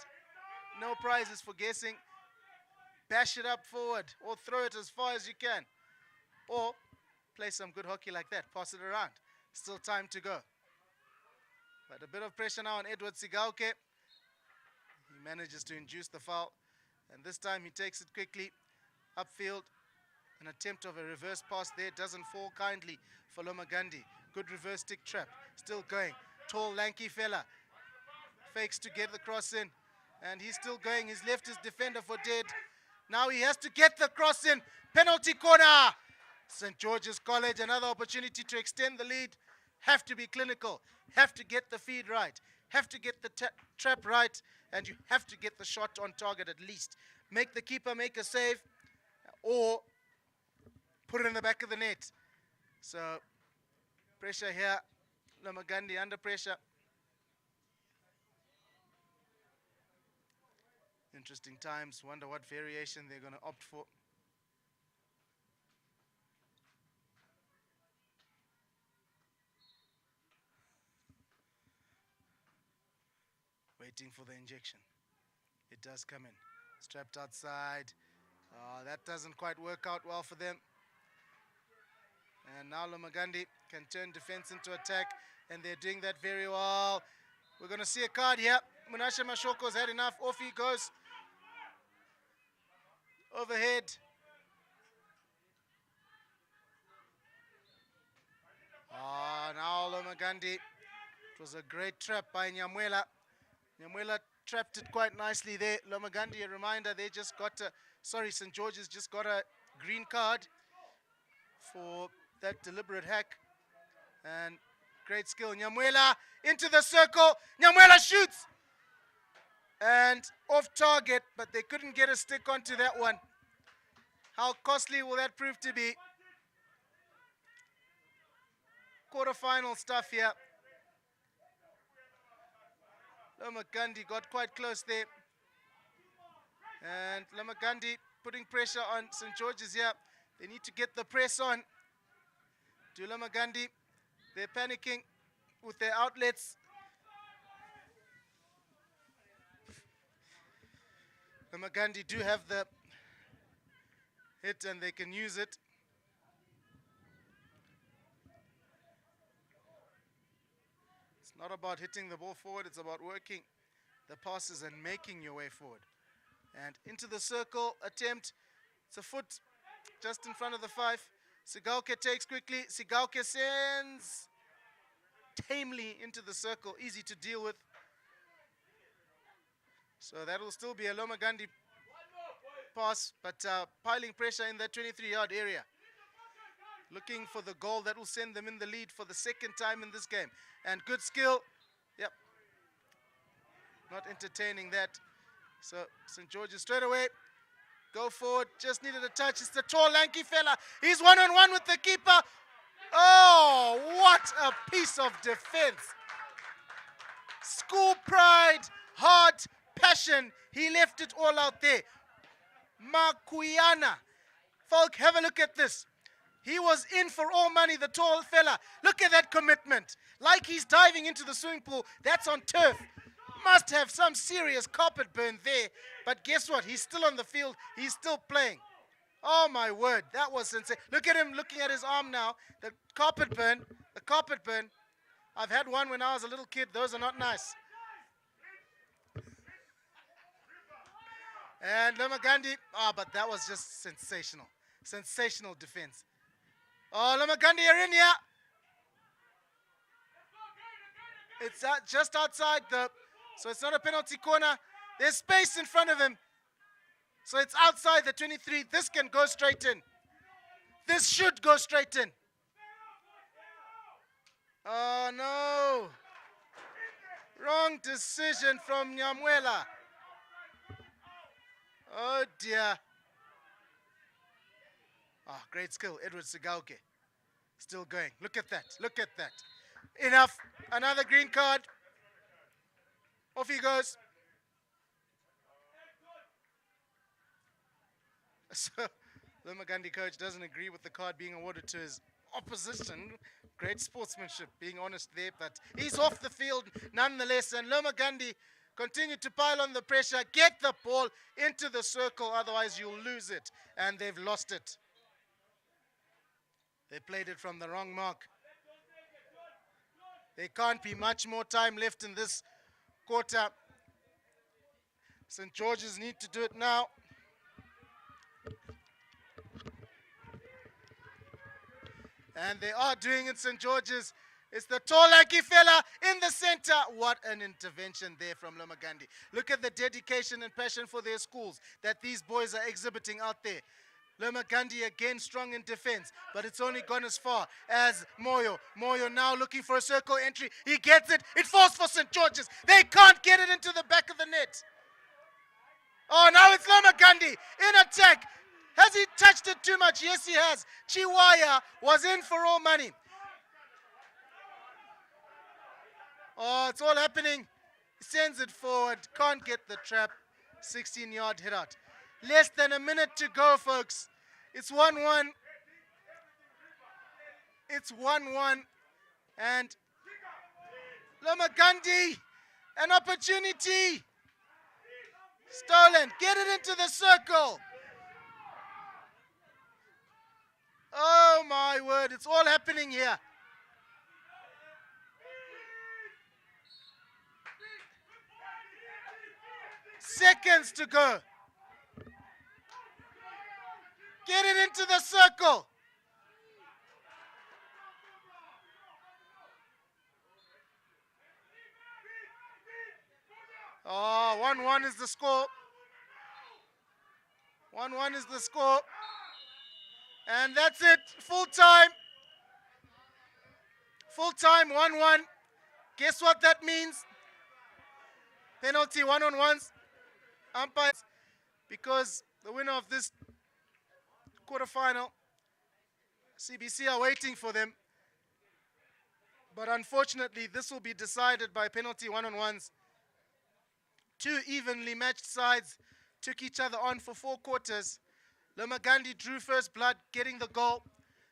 no prizes for guessing. Bash it up forward or throw it as far as you can, or play some good hockey like that, pass it around. Still time to go, but a bit of pressure now on Edward Sigauke. He manages to induce the foul, and this time he takes it quickly upfield. An attempt of a reverse pass there doesn't fall kindly for Lomagundi. Good reverse stick trap, still going. Tall, lanky fella fakes to get the cross in, and he's still going. He's left his defender for dead. Now he has to get the cross in. Penalty corner. St. George's College, another opportunity to extend the lead. Have to be clinical, have to get the feed right, have to get the trap right, and you have to get the shot on target at least. Make the keeper make a save, or put it in the back of the net. So pressure here, Lomagundi under pressure. Interesting times, wonder what variation they're going to opt for. Waiting for the injection. It does come in. Strapped outside. That doesn't quite work out well for them. And now Lomagundi can turn defense into attack, and they're doing that very well. We're going to see a card here. Munashe Mashoko's had enough. Off he goes. Overhead. Now Lomagundi. It was a great trap by Nyamwela. Nyamwela trapped it quite nicely there. Lomagundi, a reminder, they just got St. George's just got a green card for that deliberate hack. And great skill. Nyamwela into the circle. Nyamwela shoots. And off target, but they couldn't get a stick onto that one. How costly will that prove to be? Quarterfinal stuff here. Lomagundi got quite close there. And Lomagundi putting pressure on St. George's here. They need to get the press on to Lomagundi. They're panicking with their outlets. Lomagundi do have the hit and they can use it. It's not about hitting the ball forward, it's about working the passes and making your way forward. And into the circle attempt. It's a foot just in front of the 5. Sigauke takes quickly. Sigauke sends tamely into the circle. Easy to deal with. So that will still be a Lomagundi pass, but piling pressure in that 23-yard area. Looking for the goal that will send them in the lead for the second time in this game. And good skill. Yep. Not entertaining that. So St. George's straight away. Go forward. Just needed a touch. It's the tall, lanky fella. He's one-on-one with the keeper. Oh, what a piece of defense. School pride, heart, passion. He left it all out there. Makuyana. Folk, have a look at this. He was in for all money, the tall fella. Look at that commitment. Like he's diving into the swimming pool. That's on turf. Must have some serious carpet burn there. But guess what? He's still on the field. He's still playing. Oh, my word. That was insane. Look at him looking at his arm now. The carpet burn. The carpet burn. I've had one when I was a little kid. Those are not nice. And Lomagundi. But that was just sensational. Sensational defense. Oh, Lomagundi are in here. It's just outside the... So it's not a penalty corner. There's space in front of him. So it's outside the 23. This can go straight in. This should go straight in. Oh, no. Wrong decision from Nyamwela. Oh, dear. Great skill. Edward Sigauke. Still going. Look at that. Look at that. Enough. Another green card. Off he goes. So, Lomagundi coach doesn't agree with the card being awarded to his opposition. Great sportsmanship, being honest there, but he's off the field nonetheless. And Lomagundi continued to pile on the pressure, get the ball into the circle, otherwise you'll lose it. And they've lost it. They played it from the wrong mark. There can't be much more time left in this quarter. St. George's need to do it now. And they are doing it, St. George's. It's the tall, lanky fella in the center. What an intervention there from Lomagundi. Look at the dedication and passion for their schools that these boys are exhibiting out there. Lomagundi again strong in defense, but it's only gone as far as Moyo. Moyo now looking for a circle entry. He gets it. It falls for St. George's. They can't get it into the back of the net. Oh, now it's Lomagundi in attack. Has he touched it too much? Yes, he has. Chiwaya was in for all money. Oh, it's all happening. He sends it forward. Can't get the trap. 16-yard hit out. Less than a minute to go, folks. It's 1-1. It's 1-1. And Lomagundi, an opportunity. Stolen. Get it into the circle. Oh, my word. It's all happening here. Seconds to go. Get it into the circle. Oh, 1-1 is the score. 1-1 is the score. And that's it. Full time. Full time, 1-1. Guess what that means? Penalty, one-on-ones. Umpires. Because the winner of this quarterfinal, CBC are waiting for them. But unfortunately, this will be decided by penalty one-on-ones. Two evenly matched sides took each other on for 4 quarters. Lomagundi drew first blood, getting the goal.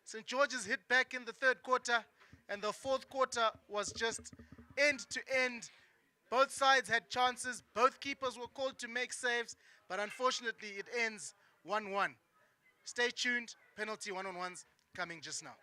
St. George's hit back in the 3rd quarter, and the 4th quarter was just end to end. Both sides had chances. Both keepers were called to make saves, but unfortunately it ends 1-1. Stay tuned. Penalty one-on-ones coming just now.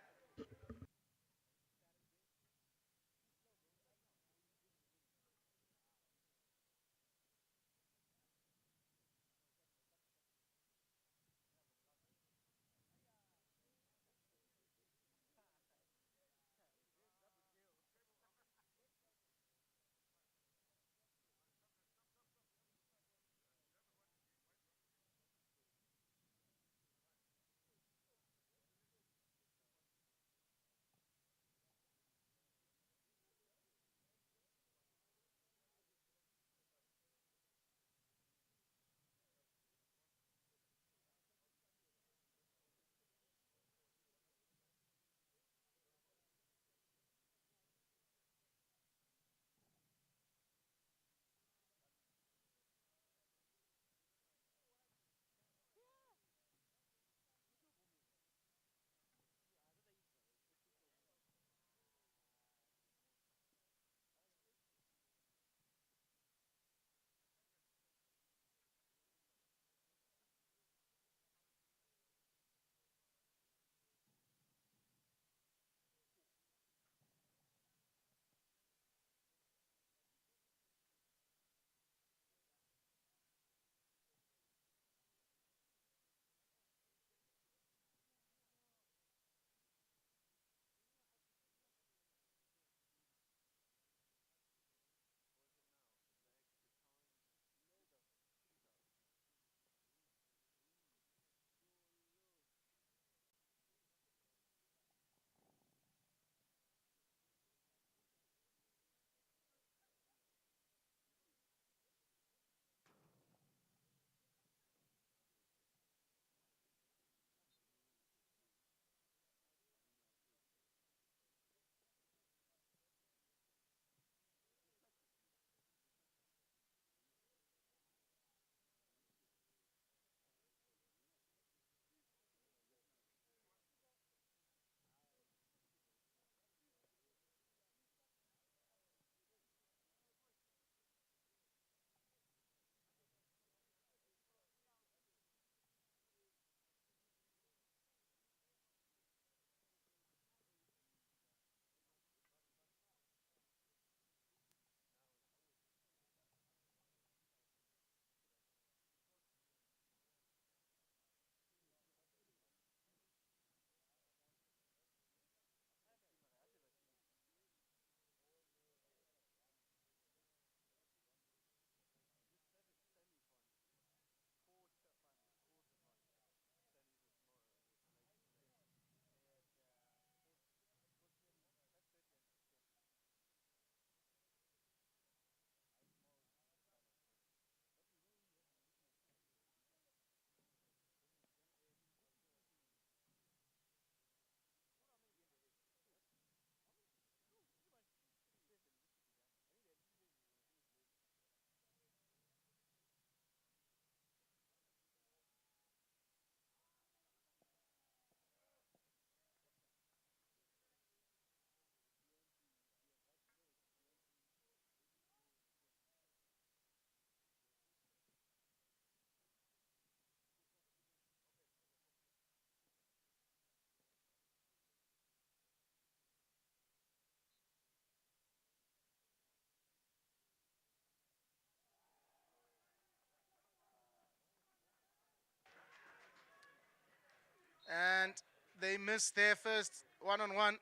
And they miss their first one-on-one.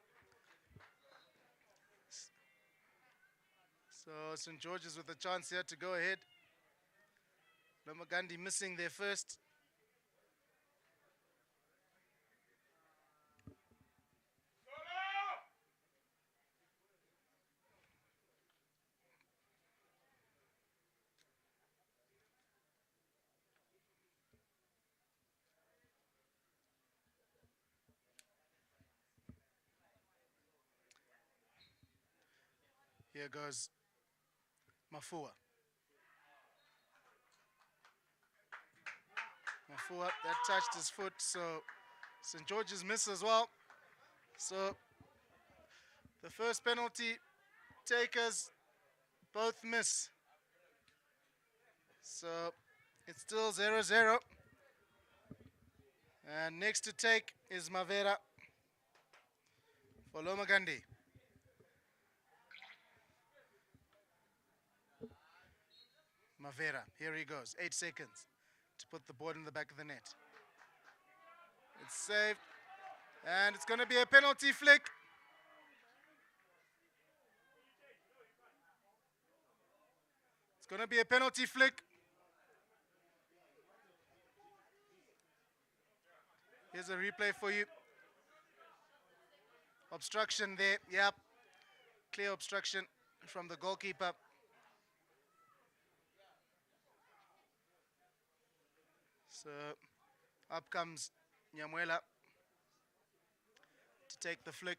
So St. George's with a chance here to go ahead. Lomagundi missing their first. Here goes Mafua. Mafua, that touched his foot, so St. George's miss as well. So the first penalty takers both miss. So it's still 0-0. And next to take is Mavera for Lomagundi. Mavera, here he goes. 8 seconds to put the ball in the back of the net. It's saved. And it's going to be a penalty flick. It's going to be a penalty flick. Here's a replay for you. Obstruction there. Yep. Clear obstruction from the goalkeeper. So up comes Nyamuela to take the flick,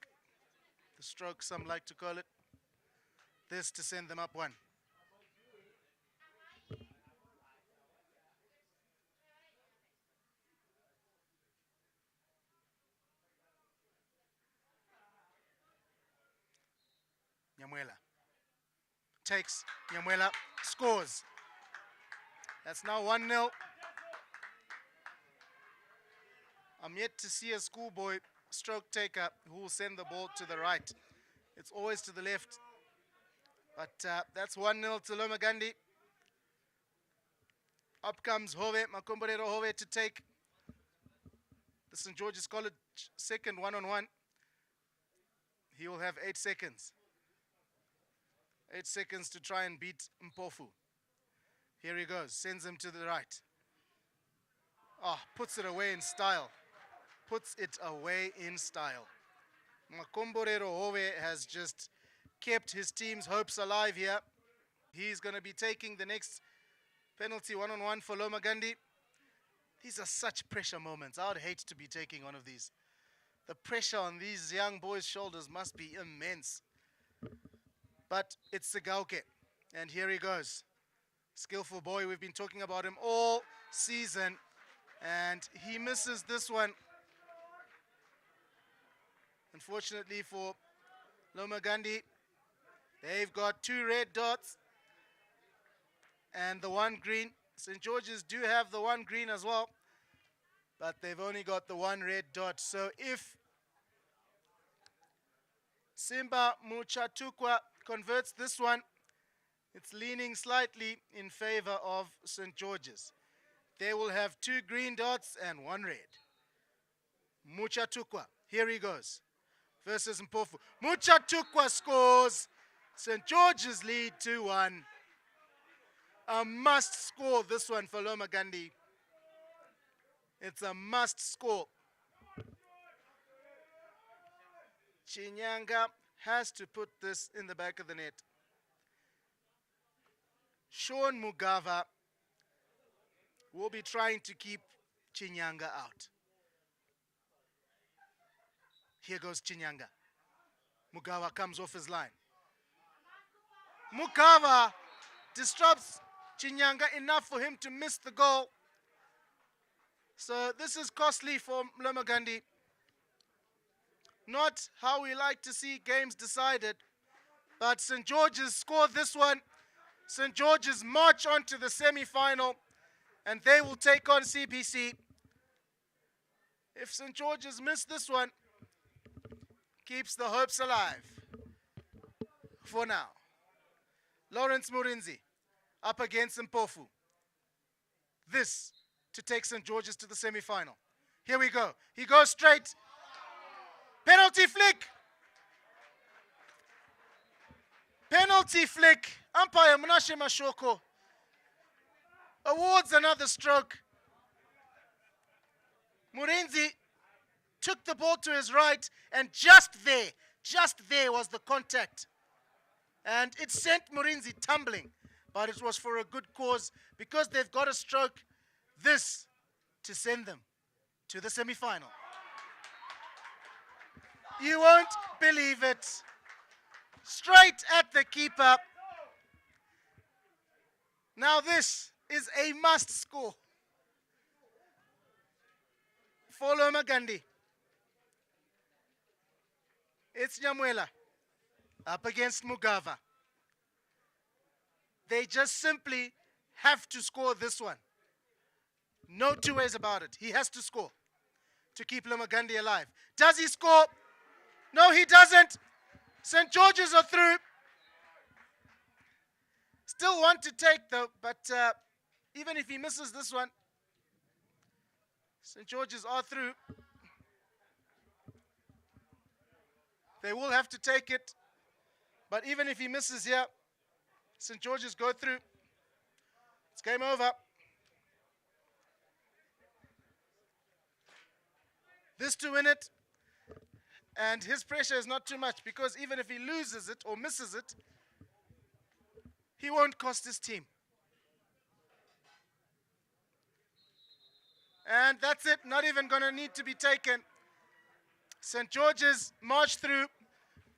the stroke some like to call it. This to send them up one. Nyamuela takes, Nyamuela scores. That's now 1-0. I'm yet to see a schoolboy stroke taker who will send the ball to the right. It's always to the left. But that's 1-0 to Lomagundi. Up comes Hove, Makomborero Hove to take the St. George's College second one-on-one. He will have 8 seconds. 8 seconds to try and beat Mpofu. Here he goes, sends him to the right. Oh, puts it away in style. Puts it away in style. Makomborero Hove has just kept his team's hopes alive here. He's going to be taking the next penalty one-on-one for Lomagundi. These are such pressure moments. I would hate to be taking one of these. The pressure on these young boys' shoulders must be immense. But it's Sigauke, and here he goes. Skillful boy, we've been talking about him all season, and he misses this one. Unfortunately for Lomagundi, they've got 2 red dots and the 1 green. St. George's do have the 1 green as well, but they've only got the 1 red dot. So if Simba Muchatukwa converts this one, it's leaning slightly in favor of St. George's. They will have 2 green dots and 1 red. Muchatukwa, here he goes, versus Mpofu. Muchatukwa scores. St. George's lead 2-1. A must score this one for Lomagundi. It's a must score. Chinyanga has to put this in the back of the net. Sean Mugava will be trying to keep Chinyanga out. Here goes Chinyanga. Mugava comes off his line. Mugava disrupts Chinyanga enough for him to miss the goal. So this is costly for Lomagundi. Not how we like to see games decided, but St. George's scored this one. St. George's march on to the semi-final, and they will take on CBC. If St. George's miss this one, keeps the hopes alive for now. Lawrence Murinzi up against Mpofu. This to take St. George's to the semi-final. Here we go. He goes straight. Penalty flick. Penalty flick. Umpire Munashe Mashoko awards another stroke. Murenzi took the ball to his right, and just there was the contact. And it sent Murenzi tumbling, but it was for a good cause because they've got a stroke, this to send them to the semi-final. You won't believe it. Straight at the keeper. Now this is a must score for Lomagundi. It's Nyamwela up against Mugava. They just simply have to score this one. No two ways about it. He has to score to keep Lomagundi alive. Does he score? No, he doesn't. St. George's are through. Still one to take though, but even if he misses this one, St. George's are through. They will have to take it, but even if he misses here, St. George's go through. It's game over. This to win it, and his pressure is not too much because even if he loses it or misses it, he won't cost his team. And that's it, not even going to need to be taken. St. George's march through.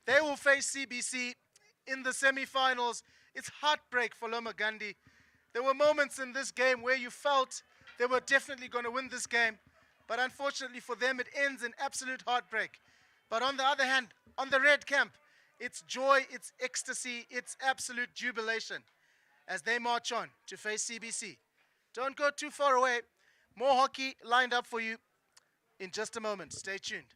They will face CBC in the semi-finals. It's heartbreak for Lomagundi. There were moments in this game where you felt they were definitely going to win this game. But unfortunately for them, it ends in absolute heartbreak. But on the other hand, on the red camp, it's joy, it's ecstasy, it's absolute jubilation as they march on to face CBC. Don't go too far away. More hockey lined up for you in just a moment. Stay tuned.